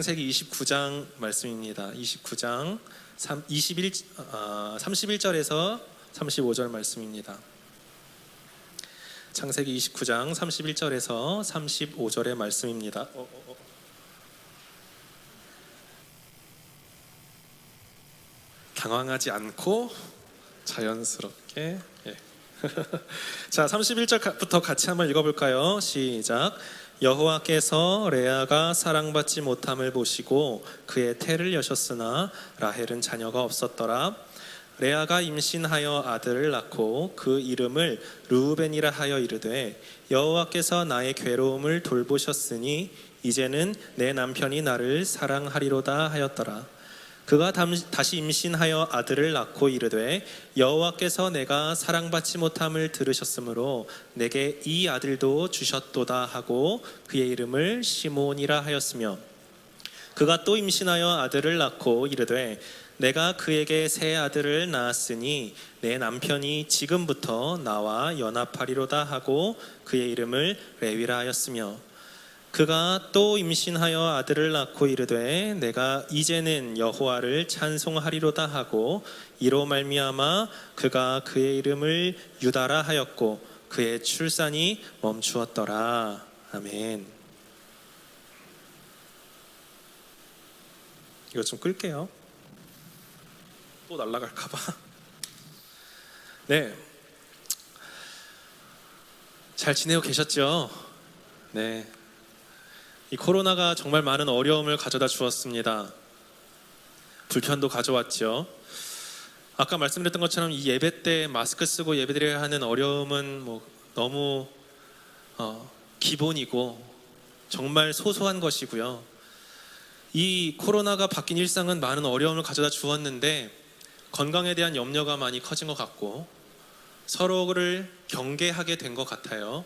창세기 29장 말씀입니다. 29장 31절에서 35절 말씀입니다. 창세기 29장 31절에서 35절의 말씀입니다. 당황하지 않고 자연스럽게. 자, 31절부터 같이 한번 읽어볼까요? 시작. 여호와께서 레아가 사랑받지 못함을 보시고 그의 태를 여셨으나 라헬은 자녀가 없었더라. 레아가 임신하여 아들을 낳고 그 이름을 르우벤이라 하여 이르되 여호와께서 나의 괴로움을 돌보셨으니 이제는 내 남편이 나를 사랑하리로다 하였더라. 그가 다시 임신하여 아들을 낳고 이르되 여호와께서 내가 사랑받지 못함을 들으셨으므로 내게 이 아들도 주셨도다 하고 그의 이름을 시몬이라 하였으며, 그가 또 임신하여 아들을 낳고 이르되 내가 그에게 새 아들을 낳았으니 내 남편이 지금부터 나와 연합하리로다 하고 그의 이름을 레위라 하였으며, 그가 또 임신하여 아들을 낳고 이르되 내가 이제는 여호와를 찬송하리로다 하고 이로 말미암아 그가 그의 이름을 유다라 하였고 그의 출산이 멈추었더라. 아멘. 이거 좀 끌게요. 또 날아갈까봐. 네, 잘 지내고 계셨죠? 네. 이 코로나가 정말 많은 어려움을 가져다 주었습니다. 불편도 가져왔죠. 아까 말씀드렸던 것처럼 이 예배 때 마스크 쓰고 예배드려야 하는 어려움은 너무 기본이고 정말 소소한 것이고요. 이 코로나가 바뀐 일상은 많은 어려움을 가져다 주었는데 건강에 대한 염려가 많이 커진 것 같고 서로를 경계하게 된 것 같아요.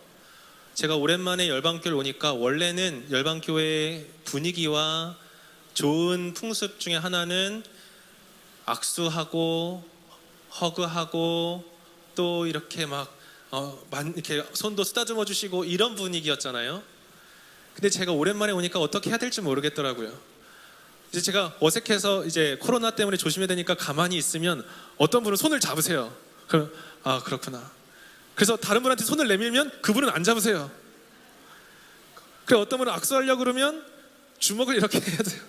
제가 오랜만에 열방교를 오니까 원래는 열방교회의 분위기와 좋은 풍습 중에 하나는 악수하고 허그하고 또 이렇게 이렇게 손도 쓰다듬어 주시고 이런 분위기였잖아요. 근데 제가 오랜만에 오니까 어떻게 해야 될지 모르겠더라고요. 이제 제가 어색해서 이제 코로나 때문에 조심해야 되니까 가만히 있으면 어떤 분은 손을 잡으세요. 그럼 그렇구나. 그래서 다른 분한테 손을 내밀면 그분은 안 잡으세요. 그리고 어떤 분은 악수하려고 그러면 주먹을 이렇게 해야 돼요.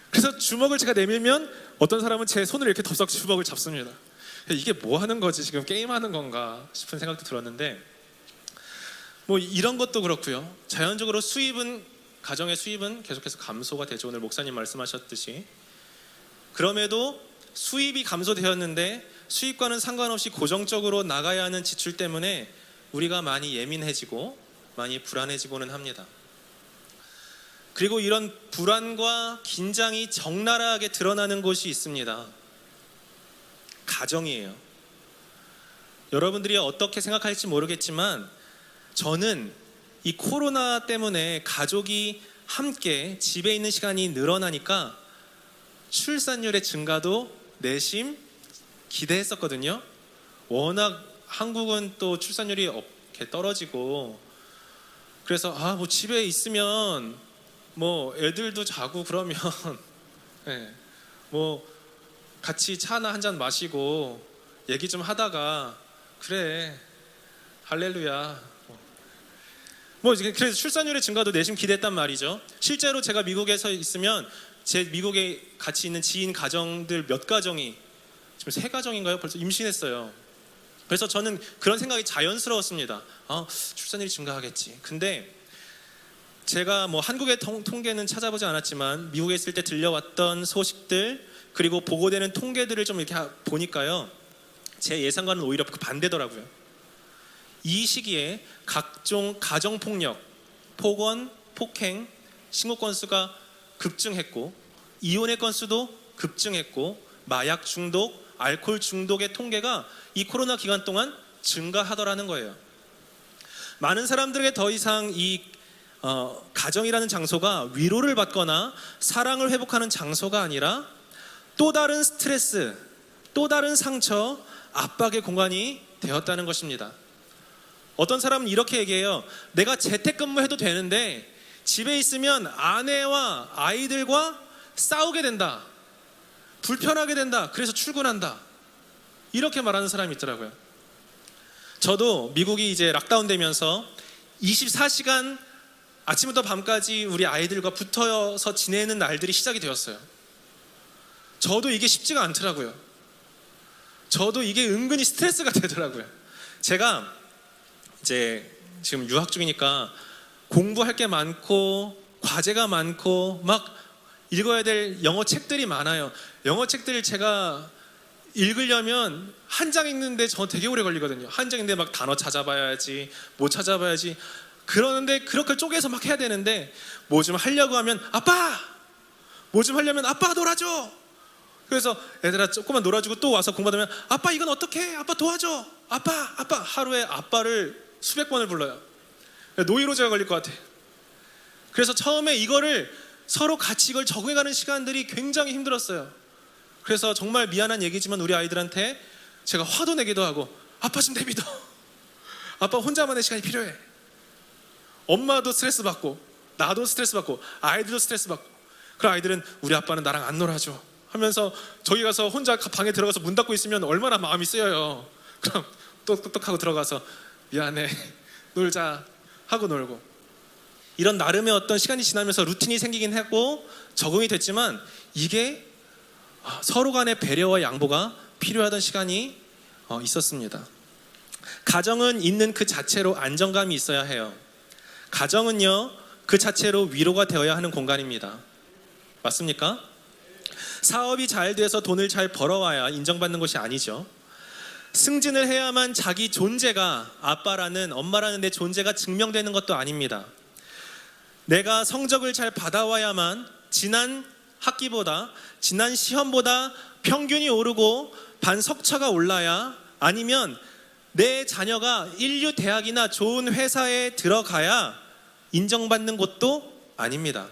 그래서 주먹을 제가 내밀면 어떤 사람은 제 손을 이렇게 덥석 주먹을 잡습니다. 이게 뭐 하는 거지? 지금 게임하는 건가 싶은 생각도 들었는데 이런 것도 그렇고요. 자연적으로 가정의 수입은 계속해서 감소가 되죠. 오늘 목사님 말씀하셨듯이. 그럼에도 수입이 감소되었는데 수입과는 상관없이 고정적으로 나가야 하는 지출 때문에 우리가 많이 예민해지고 많이 불안해지고는 합니다. 그리고 이런 불안과 긴장이 적나라하게 드러나는 곳이 있습니다. 가정이에요. 여러분들이 어떻게 생각할지 모르겠지만 저는 이 코로나 때문에 가족이 함께 집에 있는 시간이 늘어나니까 출산율의 증가도 내심 기대했었거든요. 워낙 한국은 또 출산율이 이렇게 떨어지고 그래서 집에 있으면 애들도 자고 그러면 네, 같이 차나 한잔 마시고 얘기 좀 하다가 그래 할렐루야 그래서 출산율의 증가도 내심 기대했단 말이죠. 실제로 제가 미국에서 있으면 제 미국에 같이 있는 지인 가정들 몇 가정이 지금 3가정인가요? 벌써 임신했어요. 그래서 저는 그런 생각이 자연스러웠습니다. 출산율이 증가하겠지. 근데 제가 한국의 통계는 찾아보지 않았지만 미국에 있을 때 들려왔던 소식들 그리고 보고되는 통계들을 좀 이렇게 보니까요, 제 예상과는 오히려 반대더라고요. 이 시기에 각종 가정폭력, 폭언, 폭행, 신고 건수가 급증했고 이혼의 건수도 급증했고 마약 중독, 알코올 중독의 통계가 이 코로나 기간 동안 증가하더라는 거예요. 많은 사람들에게 더 이상 이 가정이라는 장소가 위로를 받거나 사랑을 회복하는 장소가 아니라 또 다른 스트레스, 또 다른 상처, 압박의 공간이 되었다는 것입니다. 어떤 사람은 이렇게 얘기해요. 내가 재택근무해도 되는데 집에 있으면 아내와 아이들과 싸우게 된다. 불편하게 된다. 그래서 출근한다. 이렇게 말하는 사람이 있더라고요. 저도 미국이 이제 락다운 되면서 24시간 아침부터 밤까지 우리 아이들과 붙어서 지내는 날들이 시작이 되었어요. 저도 이게 쉽지가 않더라고요. 저도 이게 은근히 스트레스가 되더라고요. 제가 이제 지금 유학 중이니까 공부할 게 많고 과제가 많고 막 읽어야 될 영어 책들이 많아요. 영어 책들 제가 읽으려면 한 장 읽는데 저 되게 오래 걸리거든요. 한 장인데 막 단어 찾아봐야지, 뭐 찾아봐야지. 그러는데 그렇게 쪼개서 막 해야 되는데 뭐 좀 하려고 하면 아빠! 뭐 좀 하려면 아빠가 놀아줘! 그래서 애들아 조금만 놀아주고 또 와서 공부하면 아빠 이건 어떻게 해? 아빠 도와줘! 아빠! 하루에 아빠를 수백 번을 불러요. 노이로제가 걸릴 것 같아. 그래서 처음에 이거를 서로 같이 이걸 적응해가는 시간들이 굉장히 힘들었어요. 그래서 정말 미안한 얘기지만 우리 아이들한테 제가 화도 내기도 하고 아빠 좀 내비둬. 아빠 혼자만의 시간이 필요해. 엄마도 스트레스 받고 나도 스트레스 받고 아이들도 스트레스 받고 그럼 아이들은 우리 아빠는 나랑 안 놀아줘 하면서 저기 가서 혼자 방에 들어가서 문 닫고 있으면 얼마나 마음이 쓰여요. 그럼 똑똑하고 들어가서 미안해 놀자 하고 놀고 이런 나름의 어떤 시간이 지나면서 루틴이 생기긴 하고 적응이 됐지만 이게 서로 간의 배려와 양보가 필요하던 시간이 있었습니다. 가정은 있는 그 자체로 안정감이 있어야 해요. 가정은요 그 자체로 위로가 되어야 하는 공간입니다. 맞습니까? 사업이 잘 돼서 돈을 잘 벌어와야 인정받는 것이 아니죠. 승진을 해야만 자기 존재가 아빠라는 엄마라는 내 존재가 증명되는 것도 아닙니다. 내가 성적을 잘 받아와야만 지난 학기보다 지난 시험보다 평균이 오르고 반석차가 올라야 아니면 내 자녀가 인류 대학이나 좋은 회사에 들어가야 인정받는 것도 아닙니다.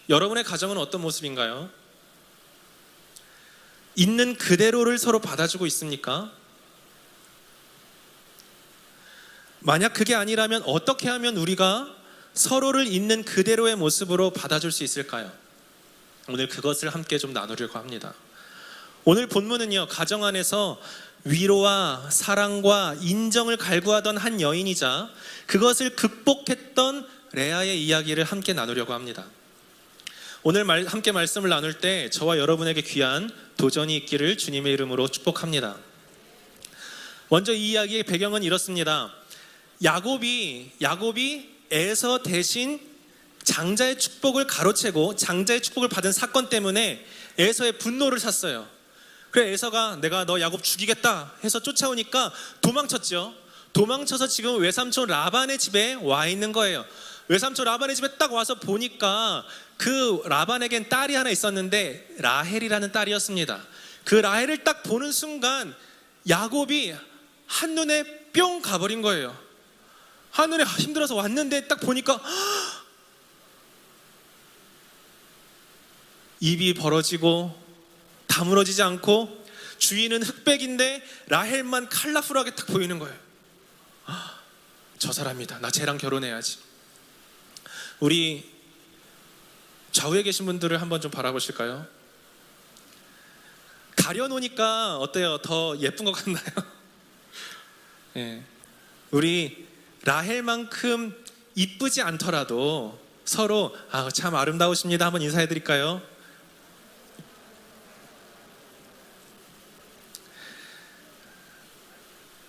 여러분의 가정은 어떤 모습인가요? 있는 그대로를 서로 받아주고 있습니까? 만약 그게 아니라면 어떻게 하면 우리가 서로를 있는 그대로의 모습으로 받아줄 수 있을까요? 오늘 그것을 함께 좀 나누려고 합니다. 오늘 본문은요, 가정 안에서 위로와 사랑과 인정을 갈구하던 한 여인이자 그것을 극복했던 레아의 이야기를 함께 나누려고 합니다. 오늘 함께 말씀을 나눌 때 저와 여러분에게 귀한 도전이 있기를 주님의 이름으로 축복합니다. 먼저 이 이야기의 배경은 이렇습니다. 야곱이 에서 대신 장자의 축복을 가로채고 장자의 축복을 받은 사건 때문에 에서의 분노를 샀어요. 그래 에서가 내가 너 야곱 죽이겠다 해서 쫓아오니까 도망쳤죠. 도망쳐서 지금 외삼촌 라반의 집에 와 있는 거예요. 외삼촌 라반의 집에 딱 와서 보니까 그 라반에겐 딸이 하나 있었는데 라헬이라는 딸이었습니다. 그 라헬을 딱 보는 순간 야곱이 한눈에 뿅 가버린 거예요. 한눈에 힘들어서 왔는데 딱 보니까 입이 벌어지고 다물어지지 않고 주인은 흑백인데 라헬만 컬러풀하게 딱 보이는 거예요. 저 사람이다. 나 쟤랑 결혼해야지. 우리 좌우에 계신 분들을 한번 좀 바라보실까요? 가려놓으니까 어때요? 더 예쁜 것 같나요? 네. 우리 라헬만큼 이쁘지 않더라도 서로 참 아름다우십니다. 한번 인사해 드릴까요?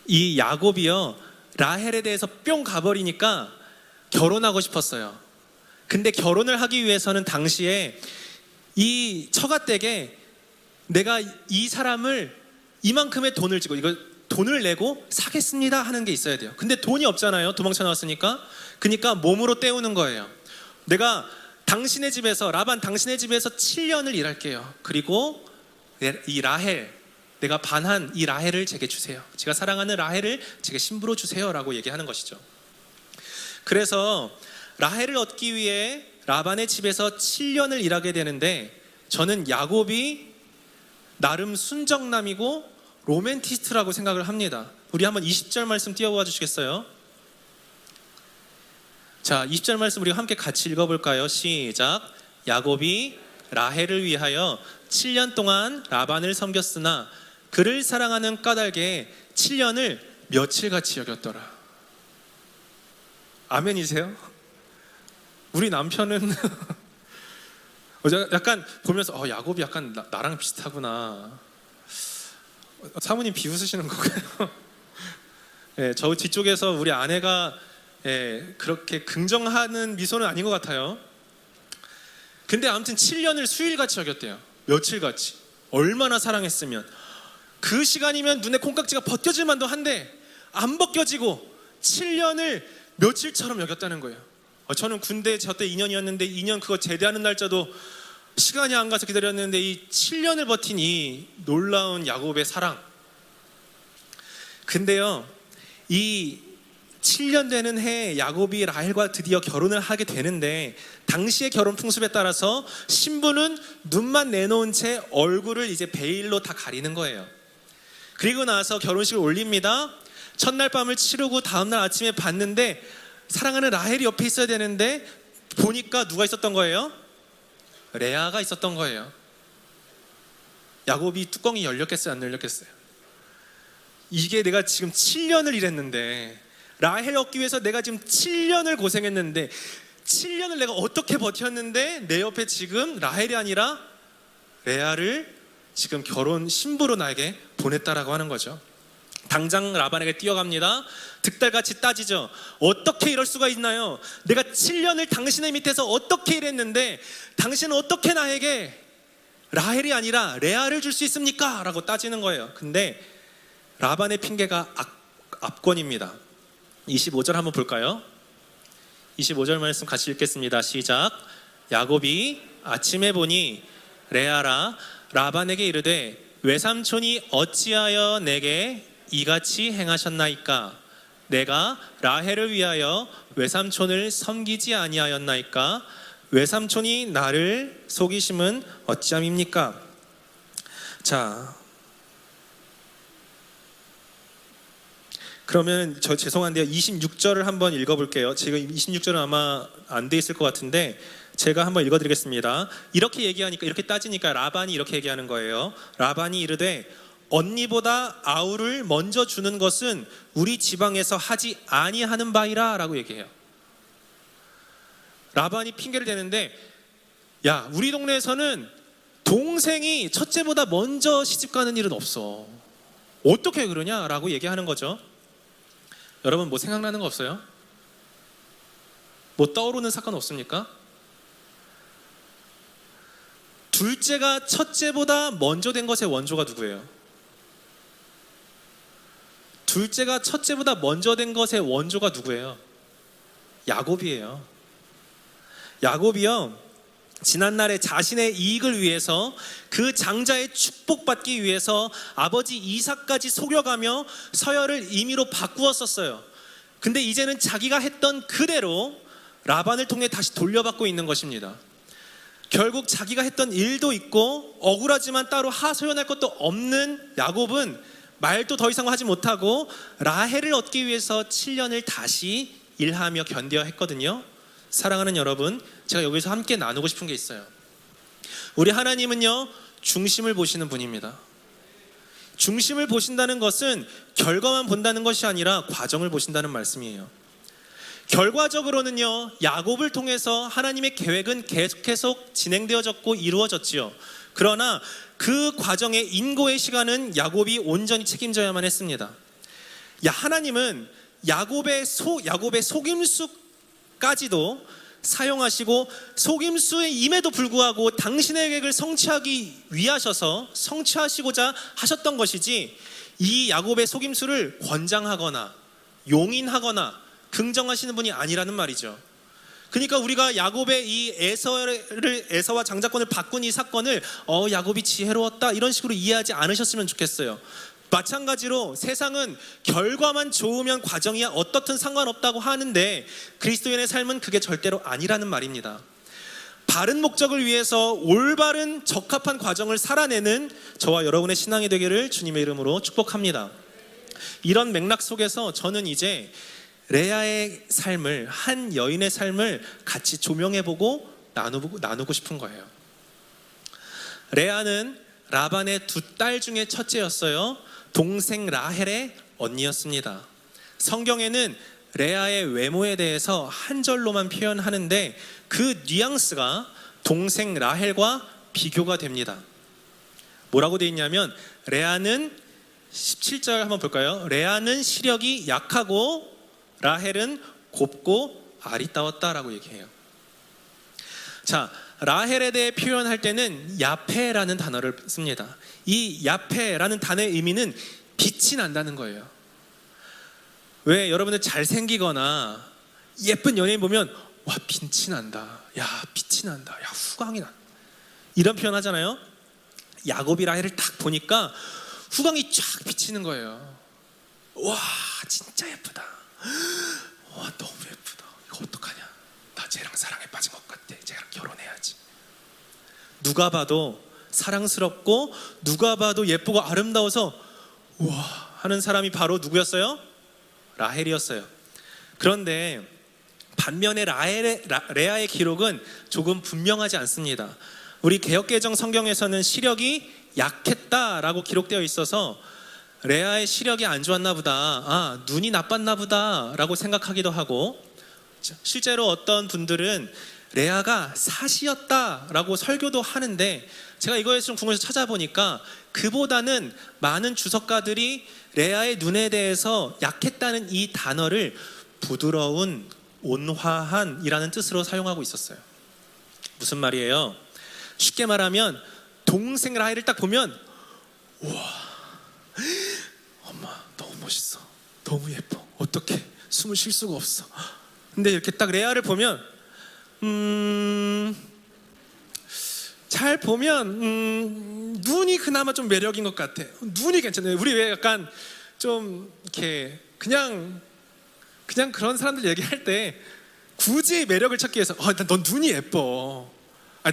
이 야곱이요 라헬에 대해서 뿅 가버리니까 결혼하고 싶었어요. 근데 결혼을 하기 위해서는 당시에 이 처가댁에 내가 이 사람을 이만큼의 돈을 주고 이거 돈을 내고 사겠습니다 하는 게 있어야 돼요. 근데 돈이 없잖아요. 도망쳐 나왔으니까. 그러니까 몸으로 때우는 거예요. 내가 당신의 집에서 라반 당신의 집에서 7년을 일할게요. 그리고 이 라헬 내가 반한 이 라헬을 제게 주세요. 제가 사랑하는 라헬을 제게 신부로 주세요 라고 얘기하는 것이죠. 그래서 라헬을 얻기 위해 라반의 집에서 7년을 일하게 되는데 저는 야곱이 나름 순정남이고 로맨티스트라고 생각을 합니다. 우리 한번 20절 말씀 띄워봐 주시겠어요? 자, 20절 말씀 우리 함께 같이 읽어볼까요? 시작. 야곱이 라헬을 위하여 7년 동안 라반을 섬겼으나 그를 사랑하는 까닭에 7년을 며칠같이 여겼더라. 아멘이세요? 우리 남편은 약간 보면서 야곱이 약간 나랑 비슷하구나. 사모님 비웃으시는 건가요? 네, 저 뒤쪽에서 우리 아내가 그렇게 긍정하는 미소는 아닌 것 같아요. 근데 아무튼 7년을 수일같이 여겼대요. 며칠같이. 얼마나 사랑했으면. 그 시간이면 눈에 콩깍지가 벗겨질 만도 한데 안 벗겨지고 7년을 며칠처럼 여겼다는 거예요. 저는 군대 저때 2년이었는데 2년 그거 제대하는 날짜도 시간이 안 가서 기다렸는데 이 7년을 버틴 이 놀라운 야곱의 사랑. 근데요, 이 7년 되는 해에 야곱이 라헬과 드디어 결혼을 하게 되는데 당시의 결혼 풍습에 따라서 신부는 눈만 내놓은 채 얼굴을 이제 베일로 다 가리는 거예요. 그리고 나서 결혼식을 올립니다. 첫날 밤을 치르고 다음날 아침에 봤는데 사랑하는 라헬이 옆에 있어야 되는데 보니까 누가 있었던 거예요? 레아가 있었던 거예요. 야곱이 뚜껑이 열렸겠어요? 안 열렸겠어요? 이게 내가 지금 7년을 일했는데 라헬 얻기 위해서 내가 지금 7년을 고생했는데 7년을 내가 어떻게 버텼는데 내 옆에 지금 라헬이 아니라 레아를 지금 결혼 신부로 나에게 보냈다라고 하는 거죠. 당장 라반에게 뛰어갑니다. 득달같이 따지죠. 어떻게 이럴 수가 있나요? 내가 7년을 당신의 밑에서 어떻게 일했는데 당신은 어떻게 나에게 라헬이 아니라 레아를 줄 수 있습니까? 라고 따지는 거예요. 근데 라반의 핑계가 압권입니다. 25절 한번 볼까요? 25절 말씀 같이 읽겠습니다. 시작. 야곱이 아침에 보니 레아라 라반에게 이르되 외삼촌이 어찌하여 내게 이같이 행하셨나이까? 내가 라헬을 위하여 외삼촌을 섬기지 아니하였나이까? 외삼촌이 나를 속이심은 어찌함입니까? 자, 그러면 저 죄송한데요, 26절을 한번 읽어볼게요. 지금 26절은 아마 안 돼 있을 것 같은데 제가 한번 읽어드리겠습니다. 이렇게 얘기하니까, 이렇게 따지니까 라반이 이렇게 얘기하는 거예요. 라반이 이르되 언니보다 아우를 먼저 주는 것은 우리 지방에서 하지 아니하는 바이라 라고 얘기해요. 라반이 핑계를 대는데, 야, 우리 동네에서는 동생이 첫째보다 먼저 시집가는 일은 없어. 어떻게 그러냐 라고 얘기하는 거죠. 여러분 뭐 생각나는 거 없어요? 뭐 떠오르는 사건 없습니까? 둘째가 첫째보다 먼저 된 것의 원조가 누구예요? 둘째가 첫째보다 먼저 된 것의 원조가 누구예요? 야곱이에요. 야곱이요, 지난날에 자신의 이익을 위해서 그 장자의 축복받기 위해서 아버지 이삭까지 속여가며 서열을 임의로 바꾸었었어요. 근데 이제는 자기가 했던 그대로 라반을 통해 다시 돌려받고 있는 것입니다. 결국 자기가 했던 일도 있고 억울하지만 따로 하소연할 것도 없는 야곱은 말도 더 이상 하지 못하고 라헬을 얻기 위해서 7년을 다시 일하며 견뎌야 했거든요. 사랑하는 여러분, 제가 여기서 함께 나누고 싶은 게 있어요. 우리 하나님은요, 중심을 보시는 분입니다. 중심을 보신다는 것은 결과만 본다는 것이 아니라 과정을 보신다는 말씀이에요. 결과적으로는요, 야곱을 통해서 하나님의 계획은 계속해서 진행되어졌고 이루어졌지요. 그러나 그 과정의 인고의 시간은 야곱이 온전히 책임져야만 했습니다. 하나님은 야곱의 속임수까지도 사용하시고 속임수의 임에도 불구하고 당신의 계획을 성취하시고자 하셨던 것이지, 이 야곱의 속임수를 권장하거나 용인하거나 긍정하시는 분이 아니라는 말이죠. 그러니까 우리가 야곱의 이 에서와 장자권을 바꾼 이 사건을 야곱이 지혜로웠다 이런 식으로 이해하지 않으셨으면 좋겠어요. 마찬가지로 세상은 결과만 좋으면 과정이야 어떻든 상관없다고 하는데 그리스도인의 삶은 그게 절대로 아니라는 말입니다. 바른 목적을 위해서 올바른 적합한 과정을 살아내는 저와 여러분의 신앙이 되기를 주님의 이름으로 축복합니다. 이런 맥락 속에서 저는 이제 레아의 삶을, 한 여인의 삶을 같이 조명해보고 나누고 싶은 거예요. 레아는 라반의 두 딸 중에 첫째였어요. 동생 라헬의 언니였습니다. 성경에는 레아의 외모에 대해서 한 절로만 표현하는데 그 뉘앙스가 동생 라헬과 비교가 됩니다. 뭐라고 되어 있냐면 레아는 17절 한번 볼까요? 레아는 시력이 약하고 라헬은 곱고 아리따웠다라고 얘기해요. 자, 라헬에 대해 표현할 때는 야페라는 단어를 씁니다. 이 야페라는 단어의 의미는 빛이 난다는 거예요. 왜 여러분들 잘생기거나 예쁜 연예인 보면 와 빛이 난다, 야 빛이 난다, 야 후광이 난다 이런 표현 하잖아요. 야곱이 라헬을 딱 보니까 후광이 쫙 비치는 거예요. 와 진짜 예쁘다, 와 너무 예쁘다, 이거 어떡하냐, 나 쟤랑 사랑에 빠진 것 같아, 쟤랑 결혼해야지. 누가 봐도 사랑스럽고 누가 봐도 예쁘고 아름다워서 와 하는 사람이 바로 누구였어요? 라헬이었어요. 그런데 반면에 레아의 기록은 조금 분명하지 않습니다. 우리 개역개정 성경에서는 시력이 약했다라고 기록되어 있어서 레아의 시력이 안 좋았나 보다, 눈이 나빴나 보다 라고 생각하기도 하고, 실제로 어떤 분들은 레아가 사시였다라고 설교도 하는데, 제가 이거에 좀 궁금해서 찾아보니까 그보다는 많은 주석가들이 레아의 눈에 대해서 약했다는 이 단어를 부드러운, 온화한 이라는 뜻으로 사용하고 있었어요. 무슨 말이에요? 쉽게 말하면 동생 라헬을 딱 보면 우와 엄마 너무 멋있어, 너무 예뻐, 어떡해 숨을 쉴 수가 없어. 근데 이렇게 딱 레아를 보면 잘 보면 눈이 그나마 좀 매력인 것 같아. 눈이 괜찮아요. 우리 왜 약간 좀 이렇게 그냥 그런 사람들 얘기할 때 굳이 매력을 찾기 위해서 넌 눈이 예뻐,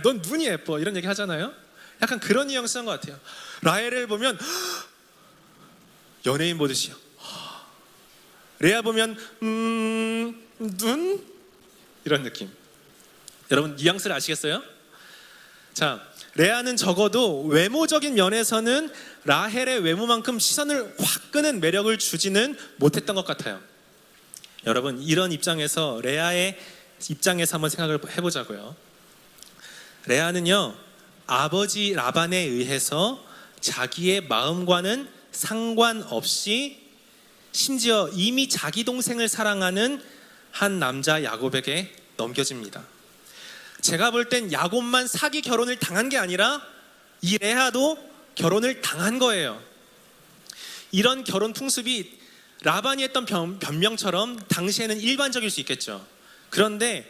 넌 눈이 예뻐 이런 얘기 하잖아요. 약간 그런 뉘앙스인 것 같아요. 라헬을 보면 연예인 보듯이요. 레아 보면 눈 이런 느낌. 여러분 뉘앙스를 아시겠어요? 자, 레아는 적어도 외모적인 면에서는 라헬의 외모만큼 시선을 확 끄는 매력을 주지는 못했던 것 같아요. 여러분 이런 입장에서 레아의 입장에서 한번 생각을 해보자고요. 레아는요 아버지 라반에 의해서 자기의 마음과는 상관없이 심지어 이미 자기 동생을 사랑하는 한 남자 야곱에게 넘겨집니다. 제가 볼 땐 야곱만 사기 결혼을 당한 게 아니라 이 레아도 결혼을 당한 거예요. 이런 결혼 풍습이 라반이 했던 변명처럼 당시에는 일반적일 수 있겠죠. 그런데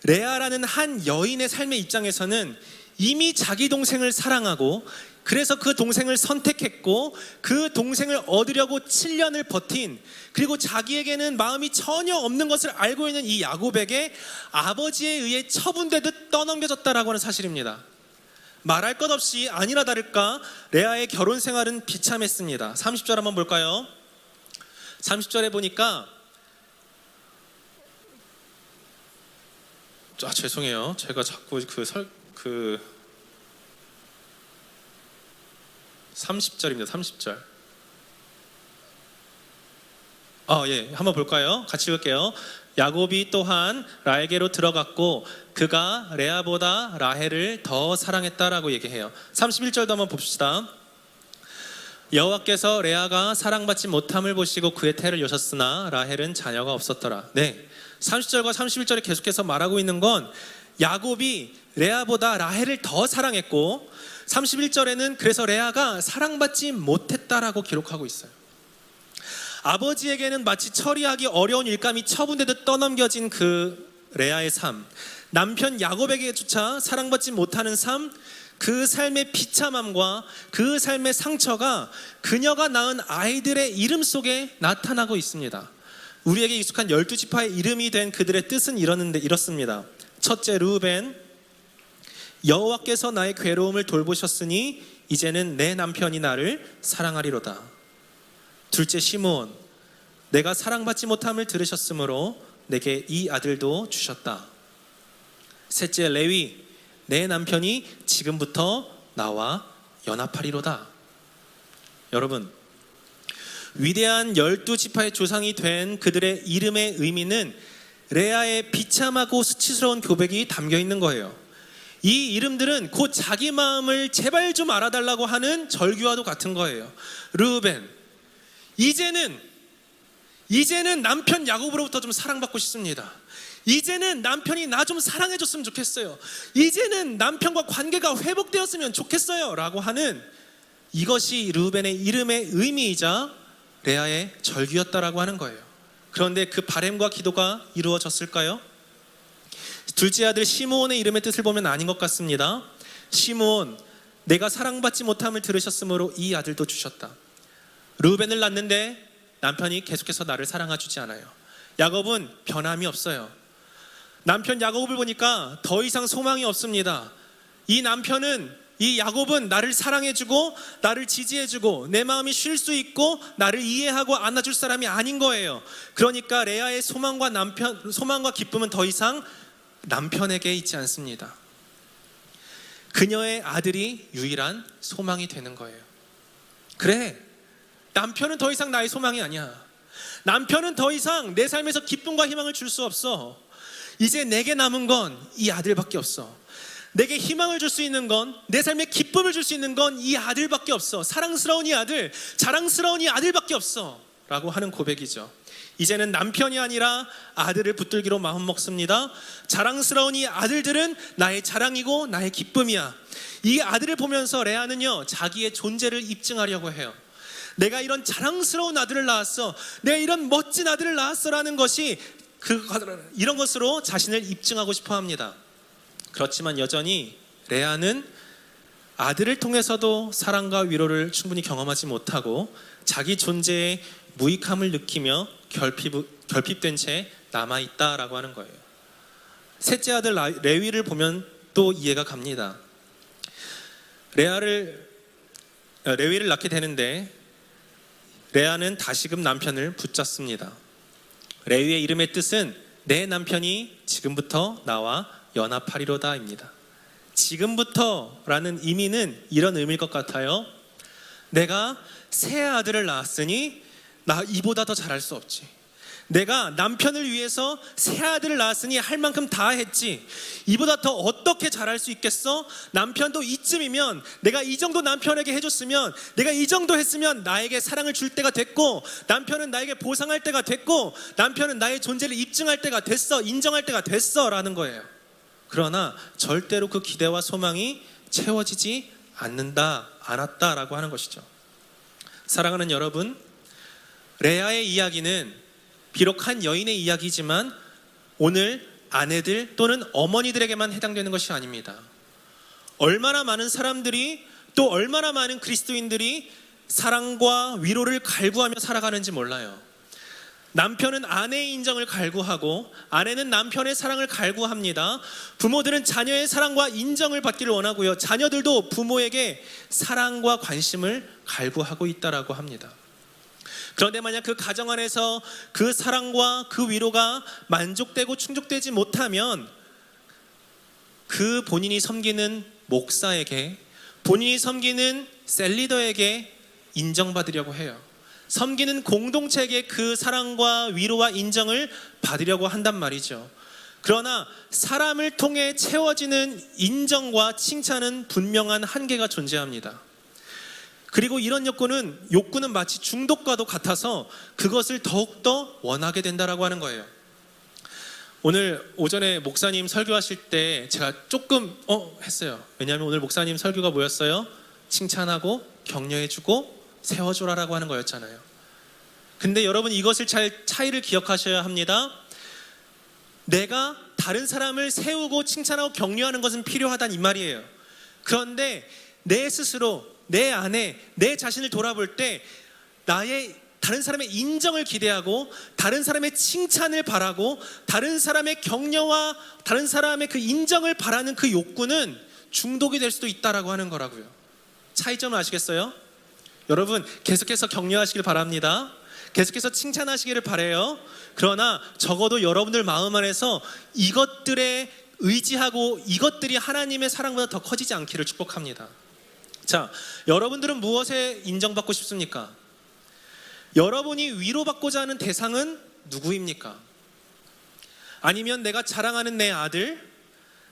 레아라는 한 여인의 삶의 입장에서는 이미 자기 동생을 사랑하고 그래서 그 동생을 선택했고 그 동생을 얻으려고 7년을 버틴, 그리고 자기에게는 마음이 전혀 없는 것을 알고 있는 이 야곱에게 아버지에 의해 처분되듯 떠넘겨졌다라고 하는 사실입니다. 말할 것 없이 아니나 다를까 레아의 결혼 생활은 비참했습니다. 30절 한번 볼까요? 30절에 보니까 죄송해요. 제가 자꾸 30절입니다. 30절. 예, 한번 볼까요? 같이 읽을게요. 야곱이 또한 라헬에게로 들어갔고 그가 레아보다 라헬을 더 사랑했다라고 얘기해요. 31절도 한번 봅시다. 여호와께서 레아가 사랑받지 못함을 보시고 그의 태를 여셨으나 라헬은 자녀가 없었더라. 네, 30절과 31절에 계속해서 말하고 있는 건 야곱이 레아보다 라헬을 더 사랑했고 31절에는 그래서 레아가 사랑받지 못했다라고 기록하고 있어요. 아버지에게는 마치 처리하기 어려운 일감이 처분되듯 떠넘겨진 그 레아의 삶, 남편 야곱에게조차 사랑받지 못하는 삶, 그 삶의 비참함과 그 삶의 상처가 그녀가 낳은 아이들의 이름 속에 나타나고 있습니다. 우리에게 익숙한 12지파의 이름이 된 그들의 뜻은 이렇습니다. 첫째 르우벤, 여호와께서 나의 괴로움을 돌보셨으니 이제는 내 남편이 나를 사랑하리로다. 둘째 시므온, 내가 사랑받지 못함을 들으셨으므로 내게 이 아들도 주셨다. 셋째, 레위, 내 남편이 지금부터 나와 연합하리로다. 여러분, 위대한 12지파의 조상이 된 그들의 이름의 의미는 레아의 비참하고 수치스러운 고백이 담겨 있는 거예요. 이 이름들은 곧 자기 마음을 제발 좀 알아달라고 하는 절규와도 같은 거예요. 르우벤, 이제는 남편 야곱으로부터 좀 사랑받고 싶습니다. 이제는 남편이 나 좀 사랑해줬으면 좋겠어요. 이제는 남편과 관계가 회복되었으면 좋겠어요 라고 하는, 이것이 르우벤의 이름의 의미이자 레아의 절규였다라고 하는 거예요. 그런데 그 바램과 기도가 이루어졌을까요? 둘째 아들 시므온의 이름의 뜻을 보면 아닌 것 같습니다. 시므온, 내가 사랑받지 못함을 들으셨으므로 이 아들도 주셨다. 르우벤을 낳는데 남편이 계속해서 나를 사랑해주지 않아요. 야곱은 변함이 없어요. 남편 야곱을 보니까 더 이상 소망이 없습니다. 이 야곱은 나를 사랑해주고 나를 지지해주고 내 마음이 쉴 수 있고 나를 이해하고 안아줄 사람이 아닌 거예요. 그러니까 레아의 소망과 기쁨은 더 이상 남편에게 있지 않습니다. 그녀의 아들이 유일한 소망이 되는 거예요. 그래, 남편은 더 이상 나의 소망이 아니야. 남편은 더 이상 내 삶에서 기쁨과 희망을 줄 수 없어. 이제 내게 남은 건 이 아들밖에 없어. 내게 희망을 줄 수 있는 건, 내 삶에 기쁨을 줄 수 있는 건 이 아들밖에 없어. 사랑스러운 이 아들, 자랑스러운 이 아들밖에 없어 라고 하는 고백이죠. 이제는 남편이 아니라 아들을 붙들기로 마음먹습니다. 자랑스러운 이 아들들은 나의 자랑이고 나의 기쁨이야. 이 아들을 보면서 레아는요, 자기의 존재를 입증하려고 해요. 내가 이런 자랑스러운 아들을 낳았어, 내가 이런 멋진 아들을 낳았어라는 것이 이런 것으로 자신을 입증하고 싶어 합니다. 그렇지만 여전히 레아는 아들을 통해서도 사랑과 위로를 충분히 경험하지 못하고 자기 존재에 무익함을 느끼며 결핍된 채 남아있다라고 하는 거예요. 셋째 아들 레위를 보면 또 이해가 갑니다. 레위를 낳게 되는데 레아는 다시금 남편을 붙잡습니다. 레위의 이름의 뜻은 내 남편이 지금부터 나와 연합하리로다입니다. 지금부터라는 의미는 이런 의미일 것 같아요. 내가 새 아들을 낳았으니 나 이보다 더 잘할 수 없지. 내가 남편을 위해서 새 아들을 낳았으니 할 만큼 다 했지. 이보다 더 어떻게 잘할 수 있겠어? 남편도 이쯤이면, 내가 이 정도 남편에게 해줬으면, 내가 이 정도 했으면 나에게 사랑을 줄 때가 됐고, 남편은 나에게 보상할 때가 됐고, 남편은 나의 존재를 입증할 때가 됐어, 인정할 때가 됐어 라는 거예요. 그러나 절대로 그 기대와 소망이 채워지지 않았다라고 하는 것이죠. 사랑하는 여러분, 레아의 이야기는 비록 한 여인의 이야기지만 오늘 아내들 또는 어머니들에게만 해당되는 것이 아닙니다. 얼마나 많은 사람들이, 또 얼마나 많은 그리스도인들이 사랑과 위로를 갈구하며 살아가는지 몰라요. 남편은 아내의 인정을 갈구하고 아내는 남편의 사랑을 갈구합니다. 부모들은 자녀의 사랑과 인정을 받기를 원하고요, 자녀들도 부모에게 사랑과 관심을 갈구하고 있다라고 합니다. 그런데 만약 그 가정 안에서 그 사랑과 그 위로가 만족되고 충족되지 못하면 그 본인이 섬기는 목사에게, 본인이 섬기는 셀리더에게 인정받으려고 해요. 섬기는 공동체에게 그 사랑과 위로와 인정을 받으려고 한단 말이죠. 그러나 사람을 통해 채워지는 인정과 칭찬은 분명한 한계가 존재합니다. 그리고 이런 욕구는 마치 중독과도 같아서 그것을 더욱더 원하게 된다라고 하는 거예요. 오늘 오전에 목사님 설교하실 때 제가 조금 했어요. 왜냐하면 오늘 목사님 설교가 뭐였어요? 칭찬하고 격려해주고 세워주라라고 하는 거였잖아요. 근데 여러분, 이것을 잘 차이를 기억하셔야 합니다. 내가 다른 사람을 세우고 칭찬하고 격려하는 것은 필요하다는 이 말이에요. 그런데 내 스스로, 내 안에 내 자신을 돌아볼 때 다른 사람의 인정을 기대하고 다른 사람의 칭찬을 바라고 다른 사람의 격려와 다른 사람의 그 인정을 바라는 그 욕구는 중독이 될 수도 있다라고 하는 거라고요. 차이점을 아시겠어요? 여러분, 계속해서 격려하시길 바랍니다. 계속해서 칭찬하시기를 바라요. 그러나 적어도 여러분들 마음 안에서 이것들에 의지하고 이것들이 하나님의 사랑보다 더 커지지 않기를 축복합니다. 자, 여러분들은 무엇에 인정받고 싶습니까? 여러분이 위로받고자 하는 대상은 누구입니까? 아니면 내가 자랑하는 내 아들,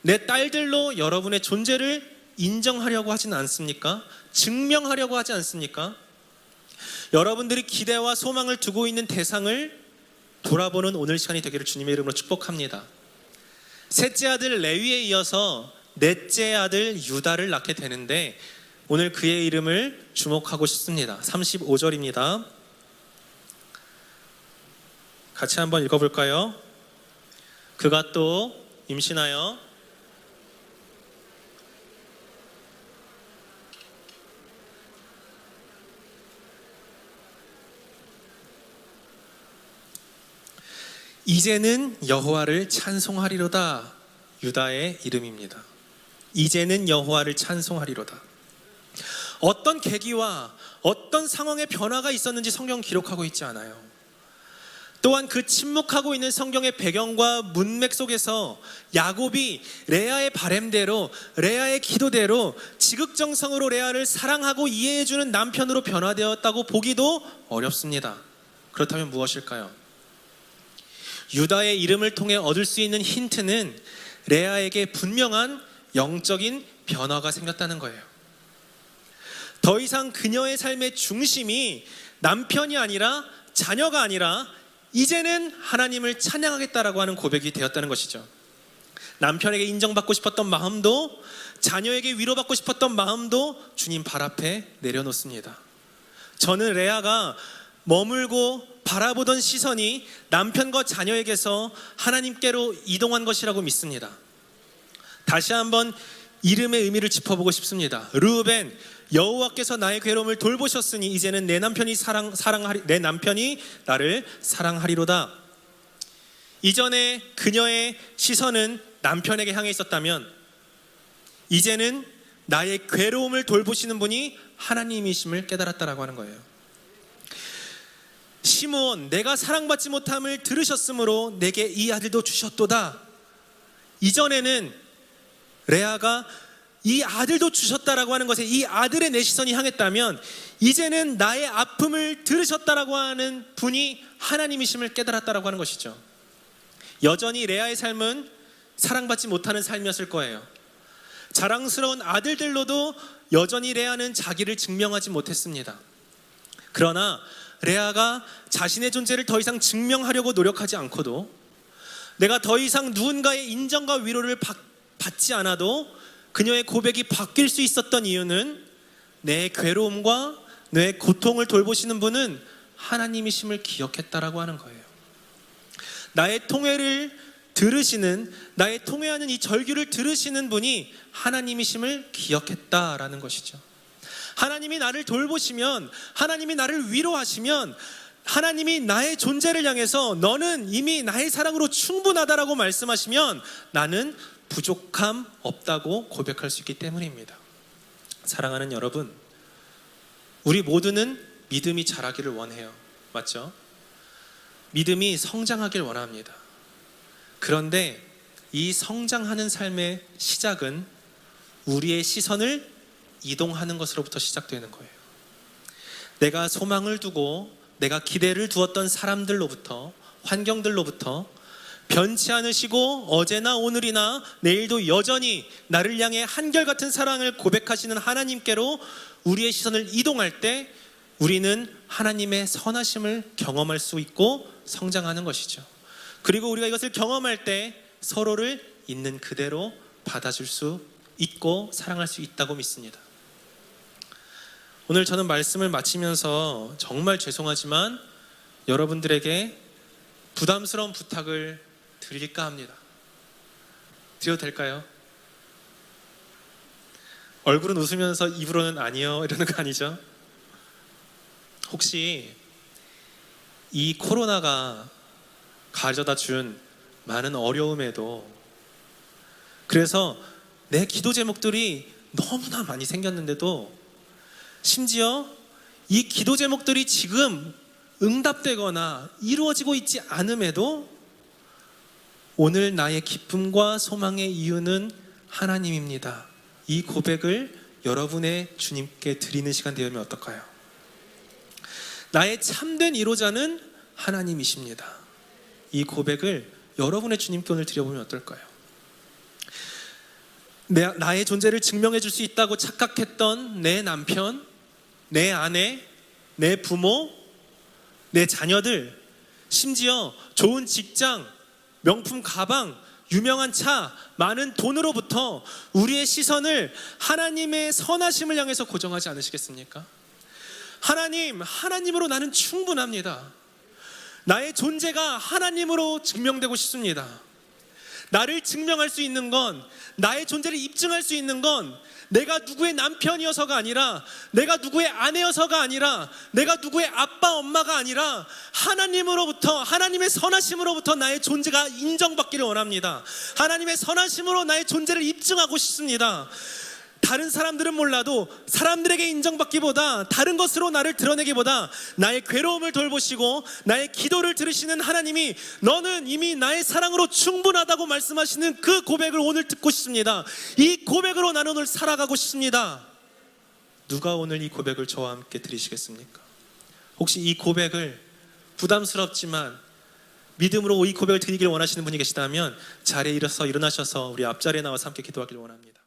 내 딸들로 여러분의 존재를 인정하려고 하진 않습니까? 증명하려고 하지 않습니까? 여러분들이 기대와 소망을 두고 있는 대상을 돌아보는 오늘 시간이 되기를 주님의 이름으로 축복합니다. 셋째 아들 레위에 이어서 넷째 아들 유다를 낳게 되는데 오늘 그의 이름을 주목하고 싶습니다. 35절입니다. 같이 한번 읽어볼까요? 그가 또 임신하여 이제는 여호와를 찬송하리로다. 유다의 이름입니다. 이제는 여호와를 찬송하리로다. 어떤 계기와 어떤 상황의 변화가 있었는지 성경 기록하고 있지 않아요. 또한 그 침묵하고 있는 성경의 배경과 문맥 속에서 야곱이 레아의 바램대로, 레아의 기도대로 지극정성으로 레아를 사랑하고 이해해주는 남편으로 변화되었다고 보기도 어렵습니다. 그렇다면 무엇일까요? 유다의 이름을 통해 얻을 수 있는 힌트는 레아에게 분명한 영적인 변화가 생겼다는 거예요. 더 이상 그녀의 삶의 중심이 남편이 아니라 자녀가 아니라 이제는 하나님을 찬양하겠다라고 하는 고백이 되었다는 것이죠. 남편에게 인정받고 싶었던 마음도 자녀에게 위로받고 싶었던 마음도 주님 발 앞에 내려놓습니다. 저는 레아가 머물고 바라보던 시선이 남편과 자녀에게서 하나님께로 이동한 것이라고 믿습니다. 다시 한번 이름의 의미를 짚어보고 싶습니다. 르우벤, 여호와께서 나의 괴로움을 돌보셨으니 이제는 내 남편이 내 남편이 나를 사랑하리로다. 이전에 그녀의 시선은 남편에게 향해 있었다면 이제는 나의 괴로움을 돌보시는 분이 하나님이심을 깨달았다라고 하는 거예요. 시므온, 내가 사랑받지 못함을 들으셨으므로 내게 이 아들도 주셨도다. 이전에는 레아가 이 아들도 주셨다라고 하는 것에 이 아들의 내 시선이 향했다면 이제는 나의 아픔을 들으셨다라고 하는 분이 하나님이심을 깨달았다라고 하는 것이죠. 여전히 레아의 삶은 사랑받지 못하는 삶이었을 거예요. 자랑스러운 아들들로도 여전히 레아는 자기를 증명하지 못했습니다. 그러나 레아가 자신의 존재를 더 이상 증명하려고 노력하지 않고도 내가 더 이상 누군가의 인정과 위로를 받지 않아도 그녀의 고백이 바뀔 수 있었던 이유는 내 괴로움과 내 고통을 돌보시는 분은 하나님이심을 기억했다라고 하는 거예요. 나의 통회를 들으시는, 나의 통회하는 이 절규를 들으시는 분이 하나님이심을 기억했다라는 것이죠. 하나님이 나를 돌보시면, 하나님이 나를 위로하시면, 하나님이 나의 존재를 향해서 너는 이미 나의 사랑으로 충분하다라고 말씀하시면 나는 부족함 없다고 고백할 수 있기 때문입니다. 사랑하는 여러분, 우리 모두는 믿음이 자라기를 원해요. 맞죠? 믿음이 성장하길 원합니다. 그런데 이 성장하는 삶의 시작은 우리의 시선을 이동하는 것으로부터 시작되는 거예요. 내가 소망을 두고 내가 기대를 두었던 사람들로부터, 환경들로부터 변치 않으시고 어제나 오늘이나 내일도 여전히 나를 향해 한결같은 사랑을 고백하시는 하나님께로 우리의 시선을 이동할 때 우리는 하나님의 선하심을 경험할 수 있고 성장하는 것이죠. 그리고 우리가 이것을 경험할 때 서로를 있는 그대로 받아줄 수 있고 사랑할 수 있다고 믿습니다. 오늘 저는 말씀을 마치면서 정말 죄송하지만 여러분들에게 부담스러운 부탁을 드릴까 합니다. 드려도 될까요? 얼굴은 웃으면서 입으로는 아니요 이러는 거 아니죠? 혹시 이 코로나가 가져다 준 많은 어려움에도 그래서 내 기도 제목들이 너무나 많이 생겼는데도 심지어 이 기도 제목들이 지금 응답되거나 이루어지고 있지 않음에도 오늘 나의 기쁨과 소망의 이유는 하나님입니다. 이 고백을 여러분의 주님께 드리는 시간 되면 어떨까요? 나의 참된 위로자는 하나님이십니다. 이 고백을 여러분의 주님께 오늘 드려보면 어떨까요? 나의 존재를 증명해 줄 수 있다고 착각했던 내 남편, 내 아내, 내 부모, 내 자녀들, 심지어 좋은 직장, 명품 가방, 유명한 차, 많은 돈으로부터 우리의 시선을 하나님의 선하심을 향해서 고정하지 않으시겠습니까? 하나님으로 나는 충분합니다. 나의 존재가 하나님으로 증명되고 싶습니다. 나를 증명할 수 있는 건, 나의 존재를 입증할 수 있는 건 내가 누구의 남편이어서가 아니라, 내가 누구의 아내여서가 아니라, 내가 누구의 아빠 엄마가 아니라 하나님으로부터, 하나님의 선하심으로부터 나의 존재가 인정받기를 원합니다. 하나님의 선하심으로 나의 존재를 입증하고 싶습니다. 다른 사람들은 몰라도 사람들에게 인정받기보다, 다른 것으로 나를 드러내기보다 나의 괴로움을 돌보시고 나의 기도를 들으시는 하나님이 너는 이미 나의 사랑으로 충분하다고 말씀하시는 그 고백을 오늘 듣고 싶습니다. 이 고백으로 나는 오늘 살아가고 싶습니다. 누가 오늘 이 고백을 저와 함께 드리시겠습니까? 혹시 이 고백을 부담스럽지만 믿음으로 이 고백을 드리길 원하시는 분이 계시다면 자리에 일어나셔서 우리 앞자리에 나와서 함께 기도하길 원합니다.